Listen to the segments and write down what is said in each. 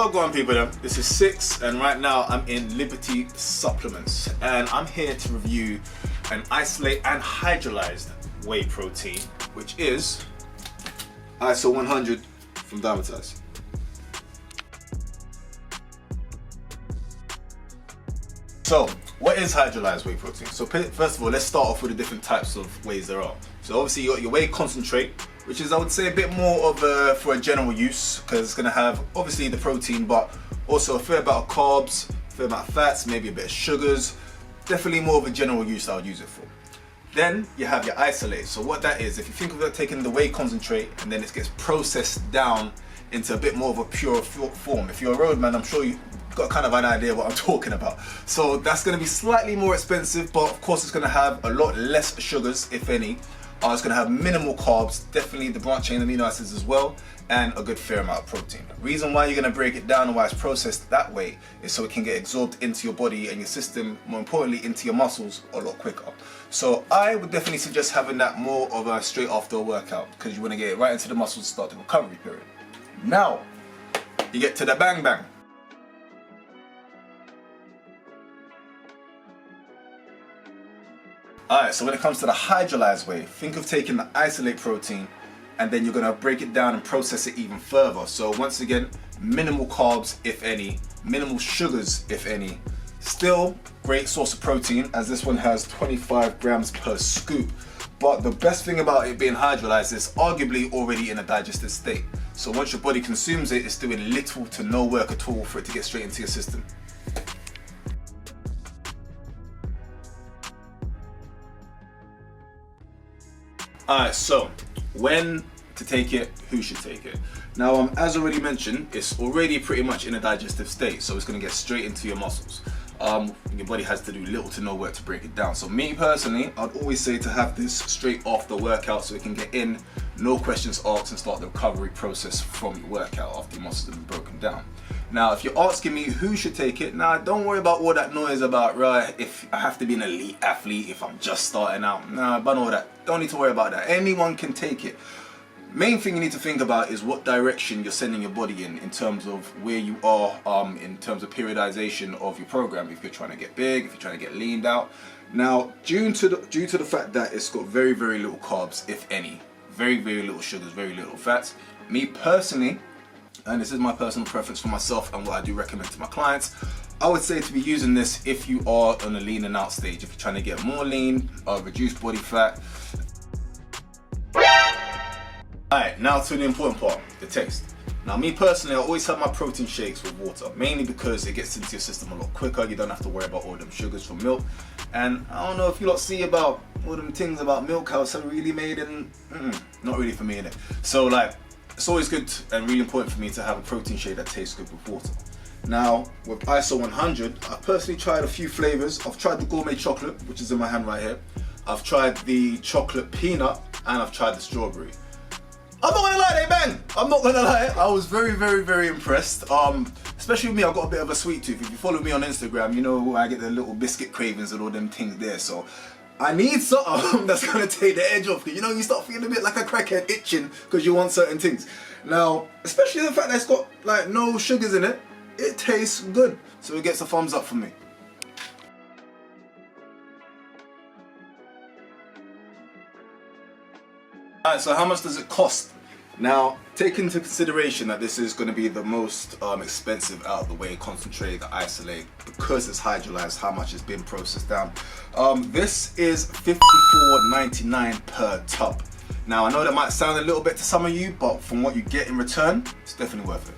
Well, go on people then. This is 6 and right now I'm in Liberty Supplements and I'm here to review an isolate and hydrolyzed whey protein, which is ISO 100 from Dymatize. So, what is hydrolyzed whey protein? So first of all, let's start off with the different types of wheys there are. So obviously you got your whey concentrate, which is, I would say, a bit more of for a general use, because it's going to have obviously the protein, but also a fair amount of carbs, a fair amount of fats, maybe a bit of sugars. Definitely more of a general use I would use it for. Then you have your isolate. So what that is, if you think of it taking the whey concentrate and then it gets processed down into a bit more of a pure form. If you're a roadman, I'm sure you've got kind of an idea what I'm talking about. So that's going to be slightly more expensive, but of course it's going to have a lot less sugars, if any. It's going to have minimal carbs, definitely the branched chain amino acids as well, and a good fair amount of protein. The reason why you're going to break it down and why it's processed that way is so it can get absorbed into your body and your system, more importantly into your muscles, a lot quicker. So I would definitely suggest having that more of a straight after a workout, because you want to get it right into the muscles to start the recovery period. Now you get to the bang bang. Alright, so when it comes to the hydrolyzed whey, think of taking the isolate protein and then you're going to break it down and process it even further. So once again, minimal carbs, if any, minimal sugars, if any. Still, great source of protein, as this one has 25 grams per scoop. But the best thing about it being hydrolyzed is arguably already in a digested state. So once your body consumes it, it's doing little to no work at all for it to get straight into your system. Alright, so when to take it, who should take it? Now, as already mentioned, it's already pretty much in a digestive state, so it's going to get straight into your muscles. Your body has to do little to no work to break it down. So me personally, I'd always say to have this straight off the workout so it can get in, no questions asked, and start the recovery process from your workout after your muscles have been broken down. Now, if you're asking me who should take it, now don't worry about all that noise about, right, if I have to be an elite athlete, if I'm just starting out. Nah, but all that. Don't need to worry about that. Anyone can take it. Main thing you need to think about is what direction you're sending your body in terms of where you are in terms of periodization of your program. If you're trying to get big, if you're trying to get leaned out. Now, due to the fact that it's got very, very little carbs, if any, very, very little sugars, very little fats, me personally, and this is my personal preference for myself and what I do recommend to my clients, I would say to be using this if you are on a lean and out stage, if you're trying to get more lean, reduce body fat. Alright, now to the important part, the taste. Now me personally, I always have my protein shakes with water, mainly because it gets into your system a lot quicker. You don't have to worry about all them sugars from milk. And I don't know if you lot see about all them things about milk, how it's really made, and not really for me in it. So like, it's always good and really important for me to have a protein shake that tastes good with water. Now, with ISO 100, I personally tried a few flavors. I've tried the gourmet chocolate, which is in my hand right here. I've tried the chocolate peanut, and I've tried the strawberry. I'm not gonna lie, they bang! I'm not gonna lie, I was very, very, very impressed. Especially with me, I've got a bit of a sweet tooth. If you follow me on Instagram, you know I get the little biscuit cravings and all them things there. So I need something that's gonna take the edge off. You know, you start feeling a bit like a crackhead itching because you want certain things. Now, especially the fact that it's got like no sugars in it, it tastes good. So it gets a thumbs up for me. Alright, so how much does it cost? Now, take into consideration that this is going to be the most expensive out of the whey concentrate, the isolate, because it's hydrolyzed, how much it's been processed down. This is $54.99 per tub. Now, I know that might sound a little bit to some of you, but from what you get in return, it's definitely worth it.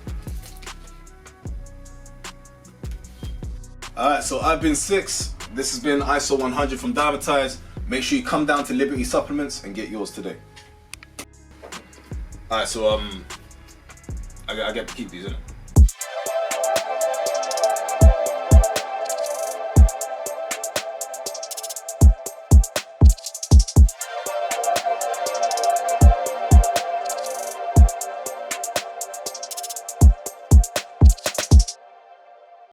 Alright, so I've been 6. This has been ISO 100 from Dymatize. Make sure you come down to Liberty Supplements and get yours today. Alright, so I get to keep these, innit?